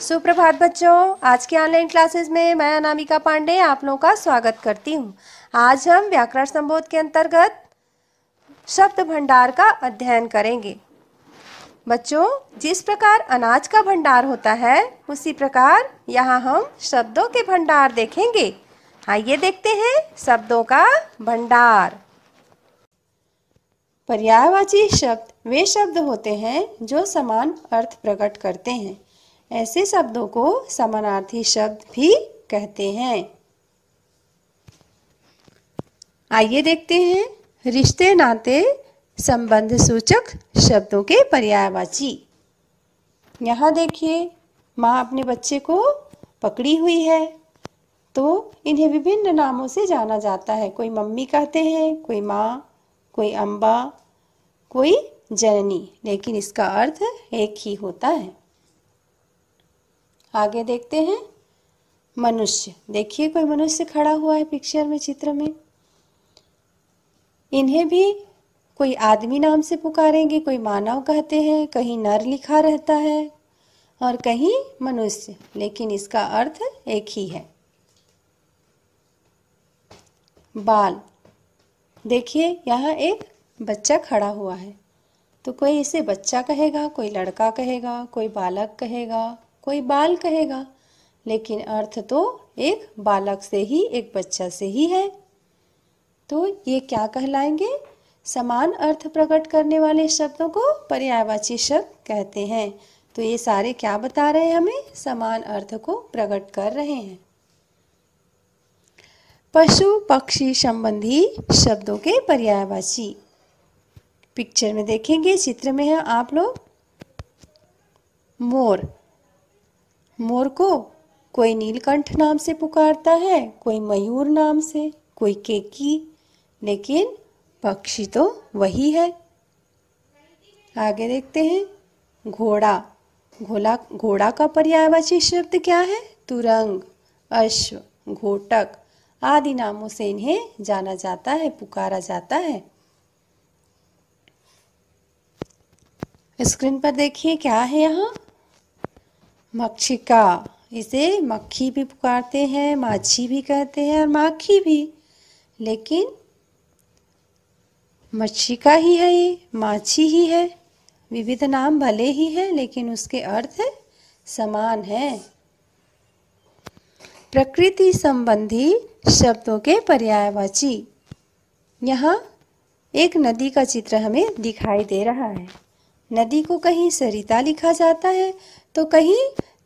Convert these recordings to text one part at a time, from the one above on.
सुप्रभात बच्चों, आज की ऑनलाइन क्लासेस में मैं अनामिका पांडे आप लोगों का स्वागत करती हूँ। आज हम व्याकरण संबोध के अंतर्गत शब्द भंडार का अध्ययन करेंगे। बच्चों, जिस प्रकार अनाज का भंडार होता है उसी प्रकार यहाँ हम शब्दों के भंडार देखेंगे। आइए देखते हैं शब्दों का भंडार। पर्यायवाची शब्द वे शब्द होते हैं जो समान अर्थ प्रकट करते हैं। ऐसे शब्दों को समानार्थी शब्द भी कहते हैं। आइए देखते हैं रिश्ते नाते संबंध सूचक शब्दों के पर्यायवाची। यहाँ देखिए, माँ अपने बच्चे को पकड़ी हुई है तो इन्हें विभिन्न नामों से जाना जाता है। कोई मम्मी कहते हैं, कोई माँ, कोई अम्बा, कोई जननी, लेकिन इसका अर्थ एक ही होता है। आगे देखते हैं मनुष्य। देखिए, कोई मनुष्य खड़ा हुआ है पिक्चर में, चित्र में। इन्हें भी कोई आदमी नाम से पुकारेंगे, कोई मानव कहते हैं, कहीं नर लिखा रहता है और कहीं मनुष्य, लेकिन इसका अर्थ एक ही है। बाल। देखिए, यहाँ एक बच्चा खड़ा हुआ है तो कोई इसे बच्चा कहेगा, कोई लड़का कहेगा, कोई बालक कहेगा, कोई बाल कहेगा, लेकिन अर्थ तो एक बालक से ही, एक बच्चा से ही है। तो ये क्या कहलाएंगे? समान अर्थ प्रकट करने वाले शब्दों को पर्यायवाची शब्द कहते हैं। तो ये सारे क्या बता रहे हैं? हमें समान अर्थ को प्रकट कर रहे हैं। पशु पक्षी संबंधी शब्दों के पर्यायवाची। पिक्चर में देखेंगे, चित्र में है आप लोग, मोर। मोर को कोई नीलकंठ नाम से पुकारता है, कोई मयूर नाम से, कोई केकी, लेकिन पक्षी तो वही है। आगे देखते हैं घोड़ा। घोड़ा का पर्यायवाची शब्द क्या है? तुरंग, अश्व, घोटक आदि नामों से इन्हें जाना जाता है, पुकारा जाता है। स्क्रीन पर देखिए क्या है यहाँ? मक्षिका। इसे मक्खी भी पुकारते हैं, माछी भी कहते हैं और माखी भी, लेकिन मक्षिका ही है, ये माछी ही है। विविध नाम भले ही है लेकिन उसके अर्थ समान है। प्रकृति संबंधी शब्दों के पर्यायवाची। यहाँ एक नदी का चित्र हमें दिखाई दे रहा है। नदी को कहीं सरिता लिखा जाता है तो कहीं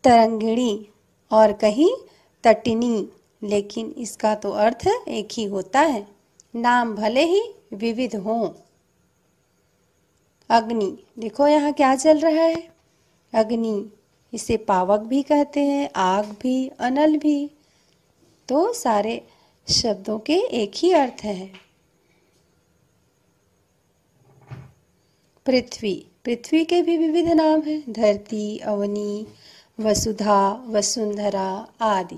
तरंगिणी और कहीं तटिनी, लेकिन इसका तो अर्थ एक ही होता है, नाम भले ही विविध हों। अग्नि। देखो यहाँ क्या चल रहा है? अग्नि, इसे पावक भी कहते हैं, आग भी, अनल भी। तो सारे शब्दों के एक ही अर्थ है। पृथ्वी। पृथ्वी के भी विविध नाम हैं, धरती, अवनी, वसुधा, वसुंधरा आदि।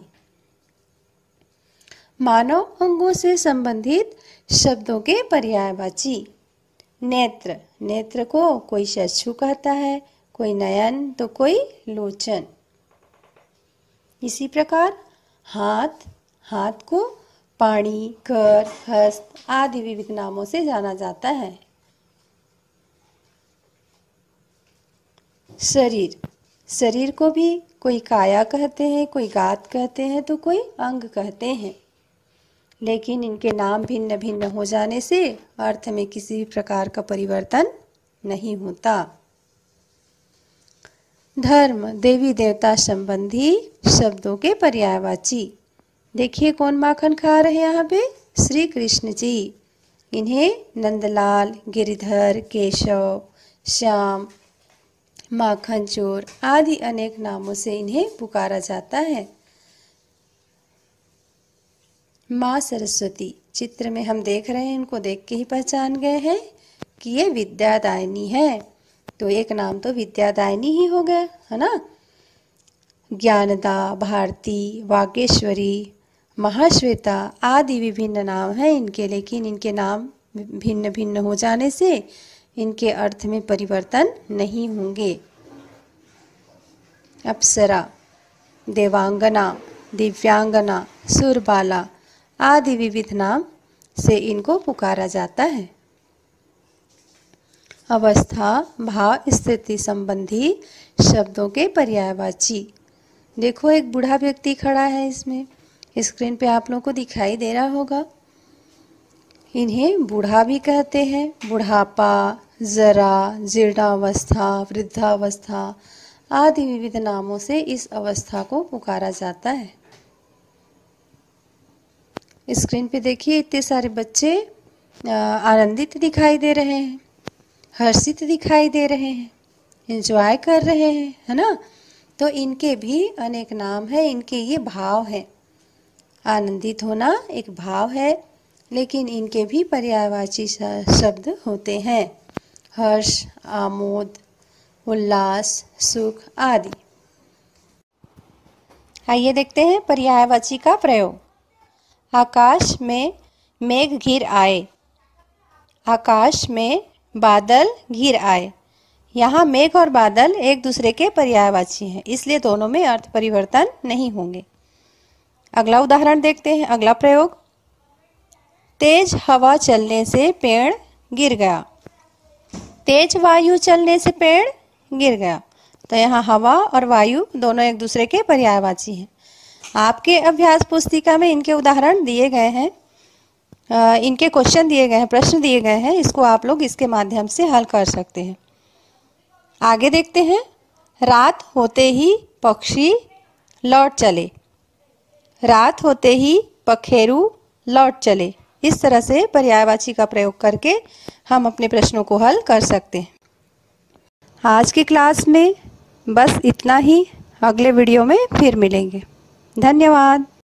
मानव अंगों से संबंधित शब्दों के पर्यायवाची। नेत्र। नेत्र को कोई चक्षु कहता है, कोई नयन तो कोई लोचन। इसी प्रकार हाथ। हाथ को पाणी, कर, हस्त आदि विविध नामों से जाना जाता है। शरीर। शरीर को भी कोई काया कहते हैं, कोई गात कहते हैं तो कोई अंग कहते हैं, लेकिन इनके नाम भिन्न भिन्न हो जाने से अर्थ में किसी भी प्रकार का परिवर्तन नहीं होता। धर्म। देवी देवता संबंधी शब्दों के पर्यायवाची। देखिए, कौन माखन खा रहे हैं यहाँ पे? श्री कृष्ण जी। इन्हें नंदलाल, गिरिधर, केशव, श्याम, माखन चोर आदि अनेक नामों से इन्हें पुकारा जाता है। माँ सरस्वती। चित्र में हम देख रहे हैं, इनको देख के ही पहचान गए हैं कि ये विद्यादायिनी है, तो एक नाम तो विद्यादायिनी ही हो गया, है ना। ज्ञानदा, भारती, वागेश्वरी, महाश्वेता आदि विभिन्न नाम हैं इनके, लेकिन इनके नाम भिन्न भिन्न हो जाने से इनके अर्थ में परिवर्तन नहीं होंगे। अप्सरा। देवांगना, दिव्यांगना, सुरबाला आदि विविध नाम से इनको पुकारा जाता है। अवस्था, भाव, स्थिति संबंधी शब्दों के पर्यायवाची। देखो एक बूढ़ा व्यक्ति खड़ा है, इसमें स्क्रीन पे आप लोगों को दिखाई दे रहा होगा। इन्हें बूढ़ा भी कहते हैं। बुढ़ापा, जरा, जीर्णावस्था, वृद्धावस्था आदि विविध नामों से इस अवस्था को पुकारा जाता है। स्क्रीन पे देखिए इतने सारे बच्चे आनंदित दिखाई दे रहे हैं, हर्षित दिखाई दे रहे हैं, एंजॉय कर रहे हैं, है ना। तो इनके भी अनेक नाम है, इनके ये भाव है। आनंदित होना एक भाव है, लेकिन इनके भी पर्यायवाची शब्द होते हैं। हर्ष, आमोद, उल्लास, सुख आदि। आइए देखते हैं पर्यायवाची का प्रयोग। आकाश में मेघ घिर आए। आकाश में बादल घिर आए। यहाँ मेघ और बादल एक दूसरे के पर्यायवाची हैं, इसलिए दोनों में अर्थ परिवर्तन नहीं होंगे। अगला उदाहरण देखते हैं। अगला प्रयोग, तेज हवा चलने से पेड़ गिर गया। तेज वायु चलने से पेड़ गिर गया। तो यहाँ हवा और वायु दोनों एक दूसरे के पर्यायवाची हैं। आपके अभ्यास पुस्तिका में इनके उदाहरण दिए गए हैं, इनके क्वेश्चन दिए गए हैं, प्रश्न दिए गए हैं। इसको आप लोग इसके माध्यम से हल कर सकते हैं। आगे देखते हैं। रात होते ही पक्षी लौट चले। रात होते ही पखेरु लौट चले। इस तरह से पर्यायवाची का प्रयोग करके हम अपने प्रश्नों को हल कर सकते हैं। आज की क्लास में बस इतना ही। अगले वीडियो में फिर मिलेंगे। धन्यवाद।